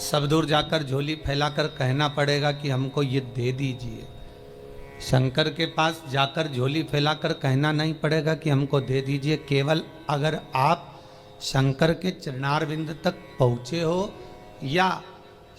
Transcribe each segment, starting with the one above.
सब दूर जाकर झोली फैलाकर कहना पड़ेगा कि हमको ये दे दीजिए। शंकर के पास जाकर झोली फैलाकर कहना नहीं पड़ेगा कि हमको दे दीजिए। केवल अगर आप शंकर के चरणारविंद तक पहुँचे हो या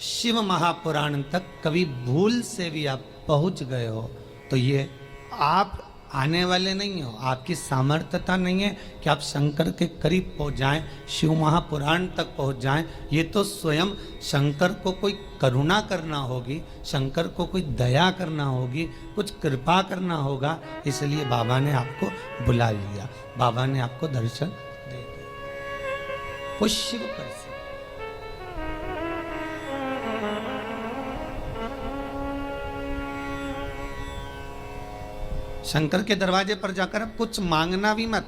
शिव महापुराण तक कभी भूल से भी आप पहुँच गए हो तो ये आप आने वाले नहीं हो, आपकी सामर्थ्यता नहीं है कि आप शंकर के करीब पहुंच जाएं, शिव महापुराण तक पहुंच जाएं। ये तो स्वयं शंकर को कोई करुणा करना होगी, शंकर को कोई दया करना होगी, कुछ कृपा करना होगा। इसलिए बाबा ने आपको बुला लिया, बाबा ने आपको दर्शन दे दिया। वो शिव कर से शंकर के दरवाजे पर जाकर अब कुछ मांगना भी मत,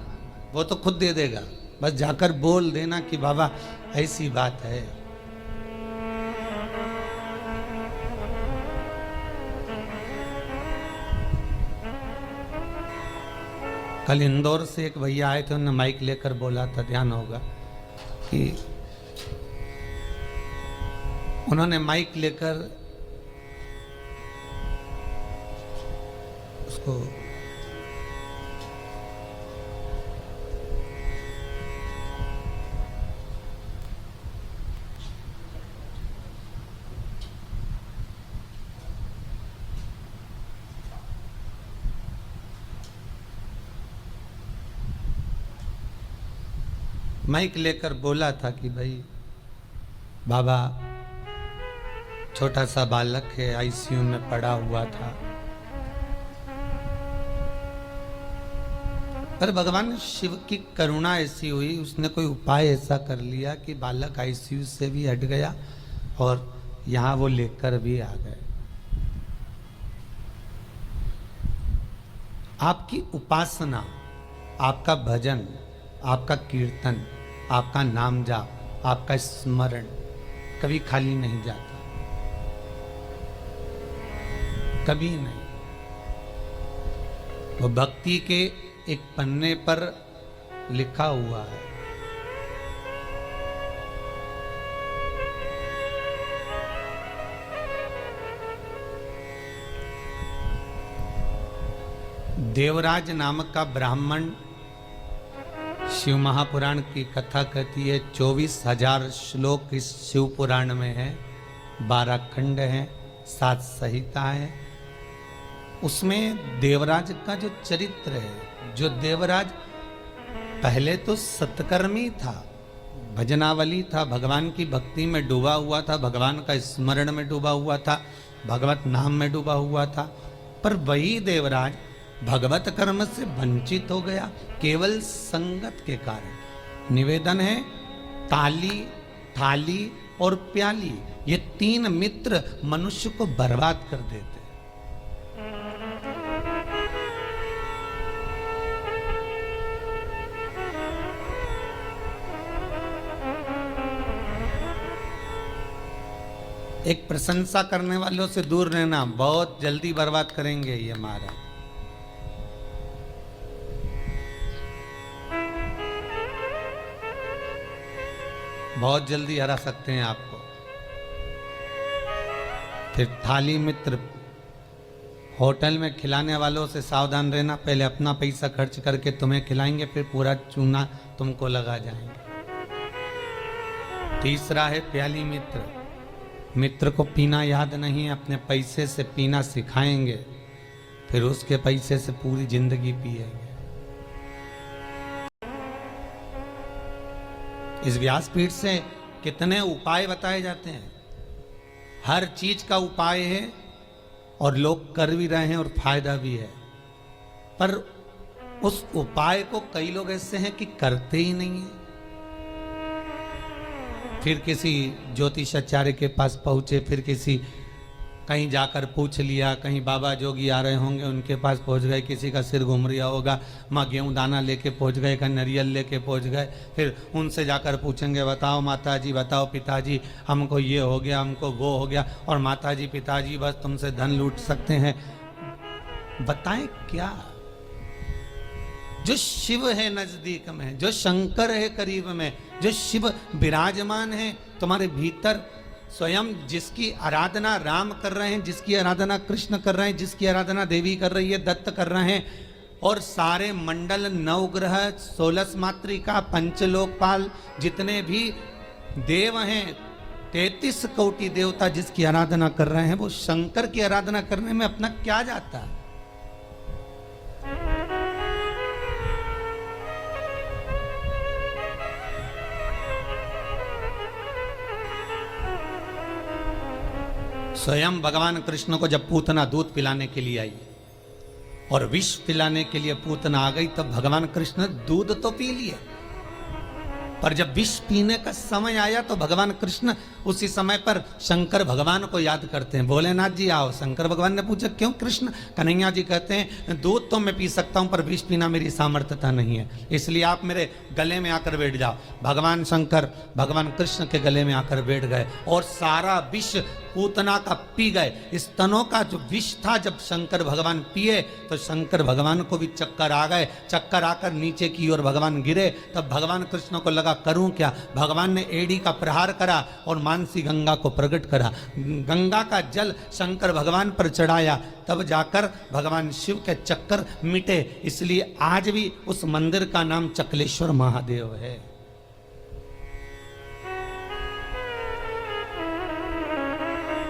वो तो खुद दे देगा। बस जाकर बोल देना कि बाबा ऐसी बात है। कल इंदौर से एक भैया आए थे, उन्होंने माइक लेकर बोला था, ध्यान होगा कि उन्होंने माइक लेकर उसको माइक लेकर बोला था कि भाई बाबा छोटा सा बालक है, आईसीयू में पड़ा हुआ था, पर भगवान शिव की करुणा ऐसी हुई, उसने कोई उपाय ऐसा कर लिया कि बालक आईसीयू से भी हट गया और यहाँ वो लेकर भी आ गए। आपकी उपासना, आपका भजन, आपका कीर्तन, आपका नाम जाप, आपका स्मरण कभी खाली नहीं जाता, कभी नहीं। वो भक्ति के एक पन्ने पर लिखा हुआ है। देवराज नामक का ब्राह्मण शिव महापुराण की कथा कहती है। 24,000 श्लोक इस शिव पुराण में है, 12 खंड हैं, 7 संहिता है। उसमें देवराज का जो चरित्र है, जो देवराज पहले तो सत्कर्मी था, भजनावली था, भगवान की भक्ति में डूबा हुआ था, भगवान का स्मरण में डूबा हुआ था, भगवत नाम में डूबा हुआ था, पर वही देवराज भगवत कर्म से वंचित हो गया केवल संगत के कारण। निवेदन है, ताली, थाली और प्याली, ये 3 मित्र मनुष्य को बर्बाद कर देते। एक प्रशंसा करने वालों से दूर रहना, बहुत जल्दी बर्बाद करेंगे ये महाराज। बहुत जल्दी हरा सकते हैं आपको। फिर थाली मित्र, होटल में खिलाने वालों से सावधान रहना, पहले अपना पैसा खर्च करके तुम्हें खिलाएंगे, फिर पूरा चूना तुमको लगा जाएंगे। तीसरा है प्याली मित्र, मित्र को पीना याद नहीं है, अपने पैसे से पीना सिखाएंगे, फिर उसके पैसे से पूरी जिंदगी पिएंगे। इस व्यासपीठ से कितने उपाय बताए जाते हैं, हर चीज का उपाय है और लोग कर भी रहे हैं और फायदा भी है, पर उस उपाय को कई लोग ऐसे हैं कि करते ही नहीं है। फिर किसी ज्योतिषाचार्य के पास पहुंचे, फिर किसी कहीं जाकर पूछ लिया, कहीं बाबा जोगी आ रहे होंगे उनके पास पहुंच गए, किसी का सिर घूम रहा होगा, माँ गेहूँ दाना लेके पहुंच गए, कहीं नारियल लेके पहुंच गए, फिर उनसे जाकर पूछेंगे बताओ माता जी, बताओ पिताजी, हमको ये हो गया, हमको वो हो गया, और माता जी पिताजी बस तुमसे धन लूट सकते हैं। बताएं क्या? जो शिव है नजदीक में, जो शंकर है करीब में, जो शिव विराजमान है तुम्हारे भीतर, स्वयं जिसकी आराधना राम कर रहे हैं, जिसकी आराधना कृष्ण कर रहे हैं, जिसकी आराधना देवी कर रही है, दत्त कर रहे हैं, और सारे मंडल, नवग्रह, 16 मातृका, पंचलोकपाल, जितने भी देव हैं, 33 कोटि देवता जिसकी आराधना कर रहे हैं, वो शंकर की आराधना करने में अपना क्या जाता है? स्वयं भगवान कृष्ण को जब पूतना दूध पिलाने के लिए आई और विष पिलाने के लिए पूतना आ गई, तब भगवान कृष्ण दूध तो पी लिए, पर जब विष पीने का समय आया तो भगवान कृष्ण उसी समय पर शंकर भगवान को याद करते हैं। भोलेनाथ जी आओ। शंकर भगवान ने पूछा क्यों कृष्ण? कन्हैया जी कहते हैं दूध तो मैं पी सकता हूं, पर विष पीना मेरी सामर्थ्यता नहीं है, इसलिए आप मेरे गले में आकर बैठ जाओ। भगवान शंकर भगवान कृष्ण के गले में आकर बैठ गए और सारा विष पूतना का पी गए। स्तनों का जो विष था जब शंकर भगवान पिए तो शंकर भगवान को भी चक्कर आ गए। चक्कर आकर नीचे की ओर भगवान गिरे। तब भगवान कृष्ण को लगा करूं क्या? भगवान ने एड़ी का प्रहार करा और मानसी गंगा को प्रकट करा। गंगा का जल शंकर भगवान पर चढ़ाया, तब जाकर भगवान शिव के चक्कर मिटे। इसलिए आज भी उस मंदिर का नाम चकलेश्वर महादेव है।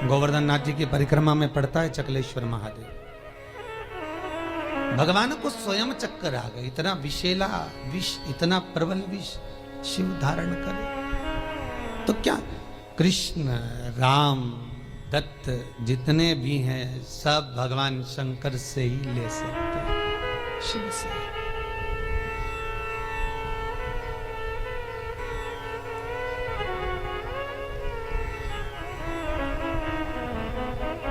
गोवर्धन नाथ जी की परिक्रमा में पड़ता है चकलेश्वर महादेव। भगवान को स्वयं चक्कर आ गए। इतना विषैला विष, इतना प्रबल विष शिव धारण करे तो क्या? कृष्ण, राम, दत्त जितने भी हैं सब भगवान शंकर से ही ले सकते हैं, शिव से।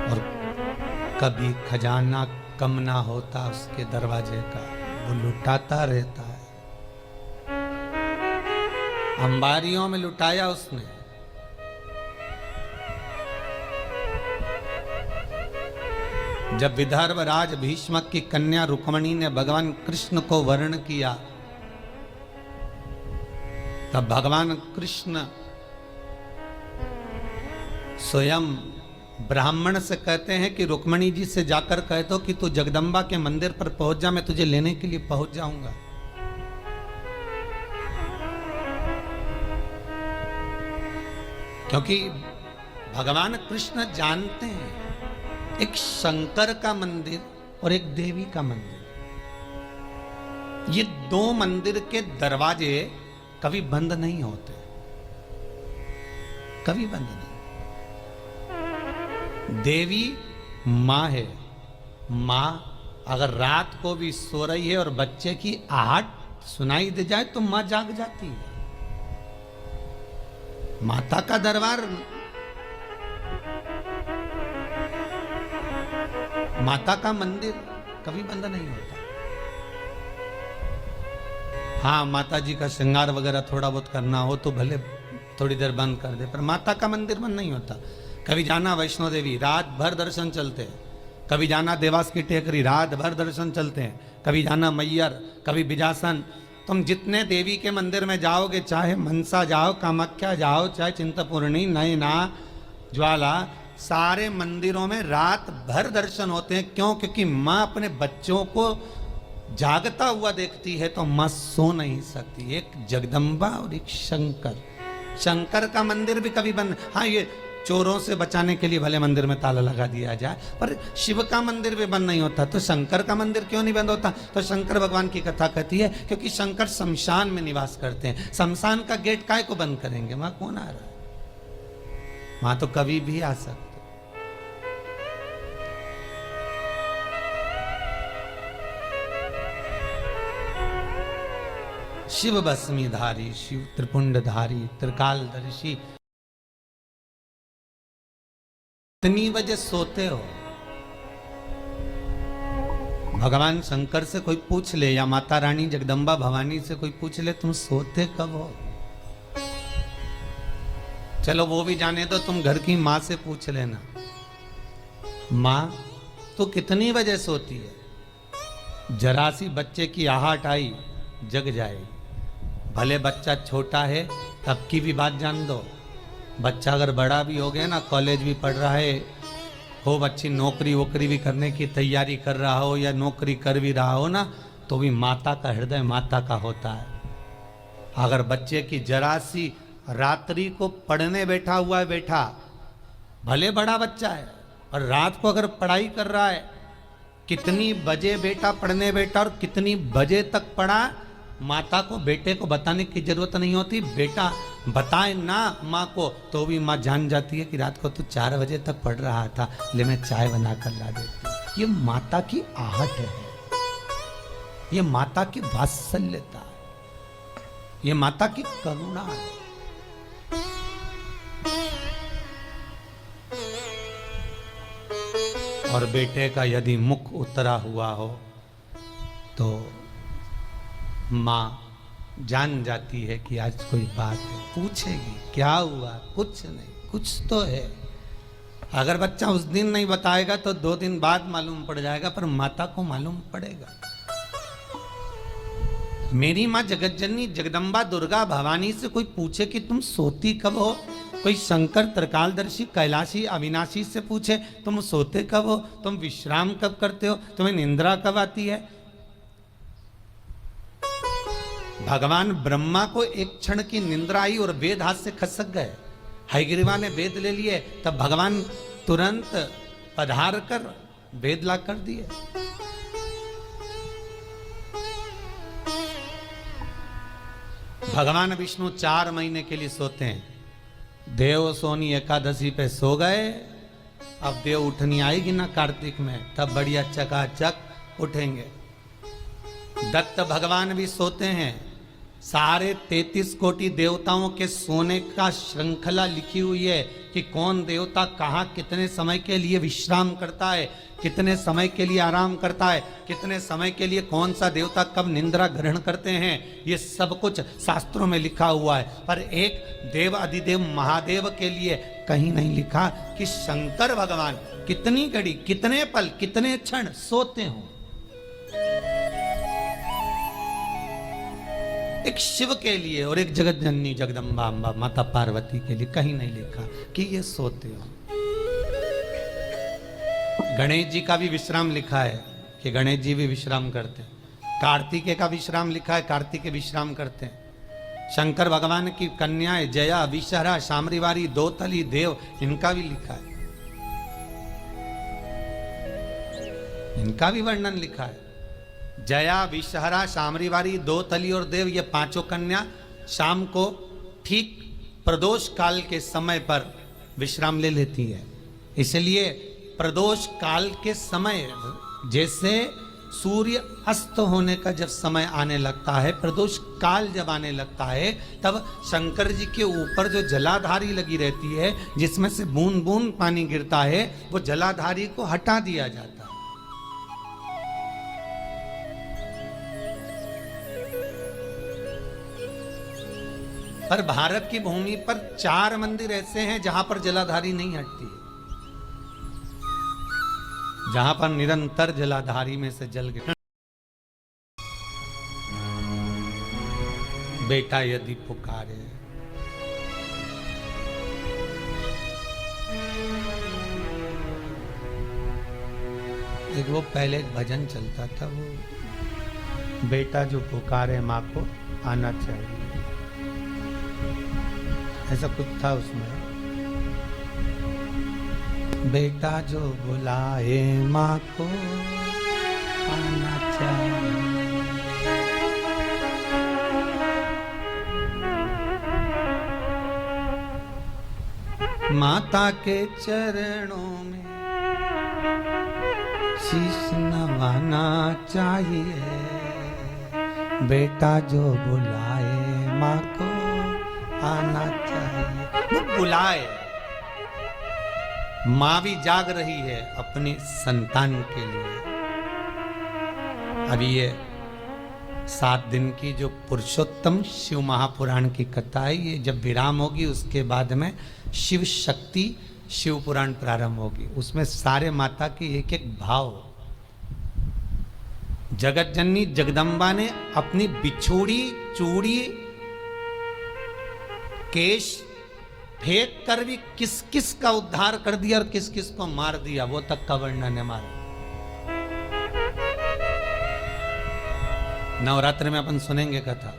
और कभी खजाना कम ना होता उसके दरवाजे का, वो लुटाता रहता है। अंबारियों में लुटाया उसने। जब विदर्भ राज भीष्मक की कन्या रुक्मणी ने भगवान कृष्ण को वर्ण किया, तब भगवान कृष्ण स्वयं ब्राह्मण से कहते हैं कि रुक्मणी जी से जाकर कह दो कि तू जगदम्बा के मंदिर पर पहुंच जा, मैं तुझे लेने के लिए पहुंच जाऊंगा। क्योंकि भगवान कृष्ण जानते हैं एक शंकर का मंदिर और एक देवी का मंदिर, ये दो मंदिर के दरवाजे कभी बंद नहीं होते, कभी बंद नहीं। देवी माँ है। माँ अगर रात को भी सो रही है और बच्चे की आहट सुनाई दे जाए तो माँ जाग जाती है। माता का दरबार, माता का मंदिर कभी बंद नहीं होता। हाँ, माता जी का श्रृंगार वगैरह थोड़ा बहुत करना हो तो भले थोड़ी देर बंद कर दे, पर माता का मंदिर बंद नहीं होता। कभी जाना वैष्णो देवी, रात भर दर्शन चलते हैं। कभी जाना देवास की टेकरी, रात भर दर्शन चलते हैं। कभी जाना मैयर, कभी बिजासन। तुम जितने देवी के मंदिर में जाओगे, चाहे मनसा जाओ, कामाख्या जाओ, चाहे चिंतपूर्णी, नैना, ज्वाला, सारे मंदिरों में रात भर दर्शन होते हैं। क्यों? क्योंकि माँ अपने बच्चों को जागता हुआ देखती है तो माँ सो नहीं सकती। एक जगदम्बा और एक शंकर। शंकर का मंदिर भी कभी बंद, हाँ ये चोरों से बचाने के लिए भले मंदिर में ताला लगा दिया जाए, पर शिव का मंदिर भी बंद नहीं होता। तो शंकर का मंदिर क्यों नहीं बंद होता? तो शंकर भगवान की कथा कहती है क्योंकि शंकर शमशान में निवास करते हैं। शमशान का गेट काहे को बंद करेंगे? वहां कौन आ रहा है? वहां तो कभी भी आ सकते। शिव भस्मीधारी, शिव त्रिपुंडधारी, त्रिकालदर्शी। इतनी वजह सोते हो? भगवान शंकर से कोई पूछ ले या माता रानी जगदम्बा भवानी से कोई पूछ ले तुम सोते कब हो? चलो वो भी जाने दो, तुम घर की माँ से पूछ लेना, माँ तो कितनी बजे सोती है? जरा सी बच्चे की आहट आई जग जाएगी। भले बच्चा छोटा है तब की भी बात जान दो, बच्चा अगर बड़ा भी हो गया ना, कॉलेज भी पढ़ रहा है, खूब अच्छी नौकरी वोकरी भी करने की तैयारी कर रहा हो या नौकरी कर भी रहा हो ना, तो भी माता का हृदय माता का होता है। अगर बच्चे की जरा सी रात्रि को पढ़ने बैठा हुआ है, बैठा भले बड़ा बच्चा है और रात को अगर पढ़ाई कर रहा है, कितनी बजे बेटा पढ़ने बैठा और कितनी बजे तक पढ़ा, माता को बेटे को बताने की जरूरत नहीं होती। बेटा बताए ना माँ को तो भी माँ जान जाती है कि रात को तू 4 बजे तक पढ़ रहा था, ले मैं चाय बना कर ला देती। ये माता की आहट है, ये माता की वात्सल्यता है, ये माता की करुणा है। और बेटे का यदि मुख उतरा हुआ हो तो माँ जान जाती है कि आज कोई बात है, पूछेगी क्या हुआ, कुछ नहीं, कुछ तो है। अगर बच्चा उस दिन नहीं बताएगा तो 2 दिन बाद मालूम पड़ जाएगा, पर माता को मालूम पड़ेगा। मेरी माँ जगतजननी जगदम्बा दुर्गा भवानी से कोई पूछे कि तुम सोती कब हो, कोई शंकर त्रिकालदर्शी कैलाशी अविनाशी से पूछे तुम सोते कब हो, तुम विश्राम कब करते हो, तुम्हें निंद्रा कब आती है। भगवान ब्रह्मा को एक क्षण की निंद्रा आई और वेद हाथ से खसक गए। हयग्रीवा ने वेद ले लिए, तब भगवान तुरंत पधार कर वेद ला कर दिए। भगवान विष्णु 4 महीने के लिए सोते हैं। देव सोनी एकादशी पे सो गए, अब देव उठनी आएगी ना कार्तिक में, तब बढ़िया चकाचक उठेंगे। दत्त भगवान भी सोते हैं। सारे 33 कोटि देवताओं के सोने का श्रृंखला लिखी हुई है कि कौन देवता कहाँ कितने समय के लिए विश्राम करता है, कितने समय के लिए आराम करता है, कितने समय के लिए कौन सा देवता कब निंद्रा ग्रहण करते हैं, ये सब कुछ शास्त्रों में लिखा हुआ है। पर एक देव अधिदेव महादेव के लिए कहीं नहीं लिखा कि शंकर भगवान कितनी घड़ी, कितने पल, कितने क्षण सोते हों। एक शिव के लिए और एक जगत जननी जगदम्बा अम्बा माता पार्वती के लिए कहीं नहीं लिखा कि ये सोते हो। गणेश जी का भी विश्राम लिखा है कि गणेश जी भी विश्राम करते हैं। कार्तिकेय का विश्राम लिखा है, कार्तिकेय विश्राम करते हैं। शंकर भगवान की कन्याएं जया, विषहरा, शामरीवारी, दोतली, देव, इनका भी लिखा है, इनका भी वर्णन लिखा है। जया, विषहरा, शामरीवारी, दोतली और देव, ये 5 कन्या शाम को ठीक प्रदोष काल के समय पर विश्राम ले लेती है। इसलिए प्रदोष काल के समय, जैसे सूर्य अस्त होने का जब समय आने लगता है, प्रदोष काल जब आने लगता है, तब शंकर जी के ऊपर जो जलाधारी लगी रहती है, जिसमें से बूंद बूंद पानी गिरता है, वो जलाधारी को हटा दिया जाता है। पर भारत की भूमि पर 4 मंदिर ऐसे हैं जहां पर जलाधारी नहीं हटती है, जहां पर निरंतर जलाधारी में से जल गिर। बेटा यदि पुकारे, एक वो पहले एक भजन चलता था, वो बेटा जो पुकारे माँ को आना चाहिए, ऐसा कुछ था उसमें। बेटा जो बुलाए माँ को आना चाहिए। माता के चरणों में शीश नवाना चाहिए। बेटा जो बुलाए माँ को आना चाहिए। वो बुलाए, माँ भी जाग रही है अपने संतान के लिए। अभी ये 7 दिन की जो पुरुषोत्तम शिव महापुराण की कथा है, ये जब विराम होगी उसके बाद में शिव शक्ति शिव पुराण प्रारंभ होगी। उसमें सारे माता के एक एक भाव, जगत जननी जगदम्बा ने अपनी बिछोड़ी चूड़ी केश फेंक कर भी किस किस का उद्धार कर दिया और किस किस को मार दिया, वो तक का वर्णन है हमारा। नवरात्र में अपन सुनेंगे कथा।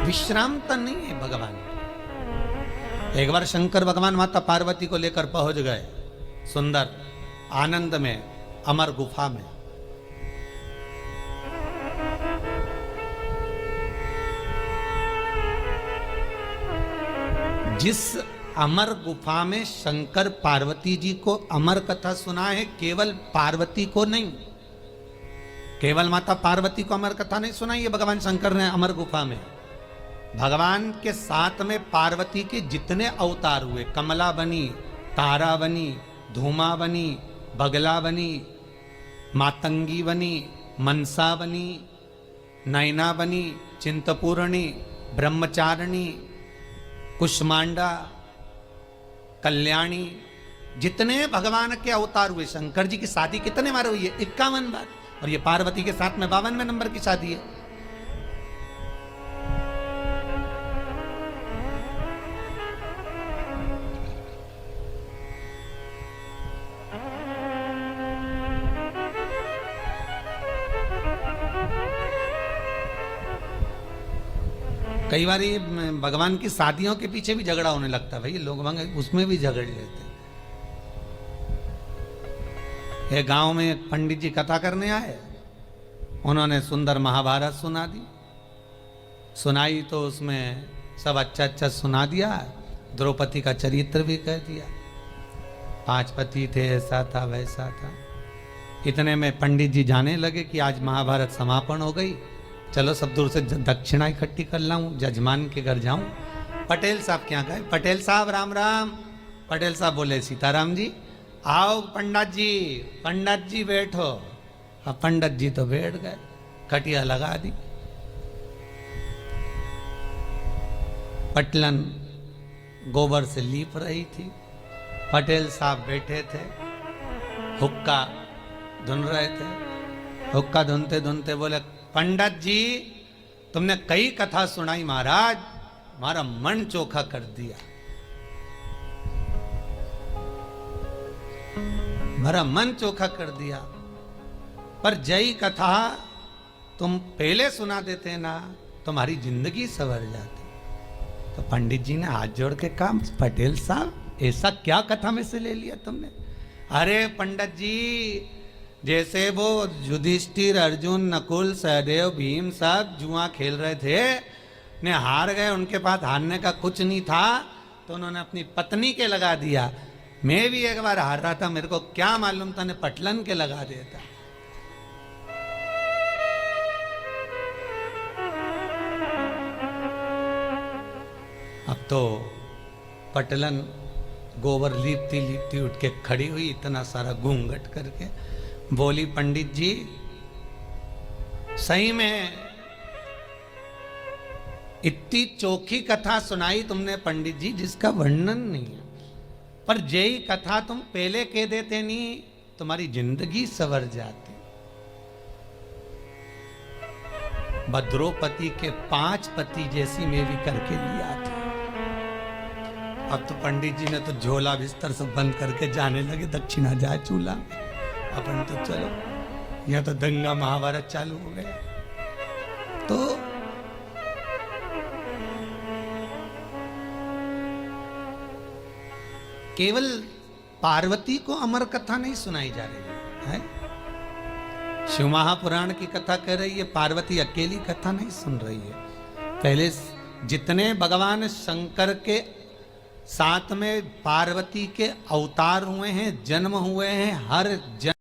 विश्राम तो नहीं है भगवान। एक बार शंकर भगवान माता पार्वती को लेकर पहुंच गए सुंदर आनंद में अमर गुफा में। जिस अमर गुफा में शंकर पार्वती जी को अमर कथा सुना है, केवल पार्वती को नहीं, केवल माता पार्वती को अमर कथा नहीं सुनाई है भगवान शंकर ने अमर गुफा में। भगवान के साथ में पार्वती के जितने अवतार हुए, कमला बनी, तारा बनी, धूमा बनी, बगला बनी, मातंगी बनी, मनसा बनी, नैना बनी, चिंतपूर्णी, ब्रह्मचारिणी, कुष्मांडा, कल्याणी, जितने भगवान के अवतार हुए। शंकर जी की शादी कितने बार हुई है? 51 बार। और ये पार्वती के साथ में 52वें नंबर की शादी है। कई बार ये भगवान की शादियों के पीछे भी झगड़ा होने लगता है, भाई लोग उसमें भी झगड़ लेते हैं। ये गांव में एक पंडित जी कथा करने आए, उन्होंने सुंदर महाभारत सुना दी। सुनाई तो उसमें सब अच्छा अच्छा सुना दिया, द्रौपदी का चरित्र भी कह दिया, 5 पति थे, ऐसा था वैसा था। इतने में पंडित जी जाने लगे कि आज महाभारत समापन हो गई, चलो सब दूर से दक्षिणा इकट्ठी कर लाऊं, जजमान के घर जाऊं। पटेल साहब क्या गए, पटेल साहब राम राम। पटेल साहब बोले सीताराम जी। आओ पंडित जी बैठो। अब पंडित जी तो बैठ गए, खटिया लगा दी, पटलन गोबर से लीप रही थी। पटेल साहब बैठे थे, हुक्का धुन रहे थे। हुक्का धुनते धुनते बोले, पंडित जी तुमने कई कथा सुनाई महाराज, हमारा मन चोखा कर दिया, हमारा मन चोखा कर दिया। पर जय कथा तुम पहले सुना देते ना, तुम्हारी जिंदगी संवर जाती। तो पंडित जी ने हाथ जोड़ के कहा, पटेल साहब ऐसा क्या कथा में से ले लिया तुमने? अरे पंडित जी, जैसे वो युधिष्ठिर, अर्जुन, नकुल, सहदेव, भीम सब जुआ खेल रहे थे, ने हार गए, उनके पास हारने का कुछ नहीं था, तो उन्होंने अपनी पत्नी के लगा दिया। मैं भी एक बार हार रहा था, मेरे को क्या मालूम था, ने पटलन के लगा देता। अब तो पटलन गोबर लीपती लीपती उठ के खड़ी हुई, इतना सारा घूंघट करके बोली, पंडित जी सही में इतनी चोखी कथा सुनाई तुमने पंडित जी, जिसका वर्णन नहीं है। पर यही कथा तुम पहले कह देते नहीं, तुम्हारी जिंदगी संवर जाती। द्रौपदी के 5 पति जैसी मैं भी करके लिया था। अब तो पंडित जी ने तो झोला बिस्तर सब बंद करके जाने लगे, दक्षिणा जाए चूल्हा। अपन तो चलो, यहां तो दंगा महाभारत चालू हो गया। तो केवल पार्वती को अमर कथा नहीं सुनाई जा रही है, शिव महापुराण की कथा कह रही है, पार्वती अकेली कथा नहीं सुन रही है। पहले जितने भगवान शंकर के साथ में पार्वती के अवतार हुए हैं, जन्म हुए हैं, हर जन्म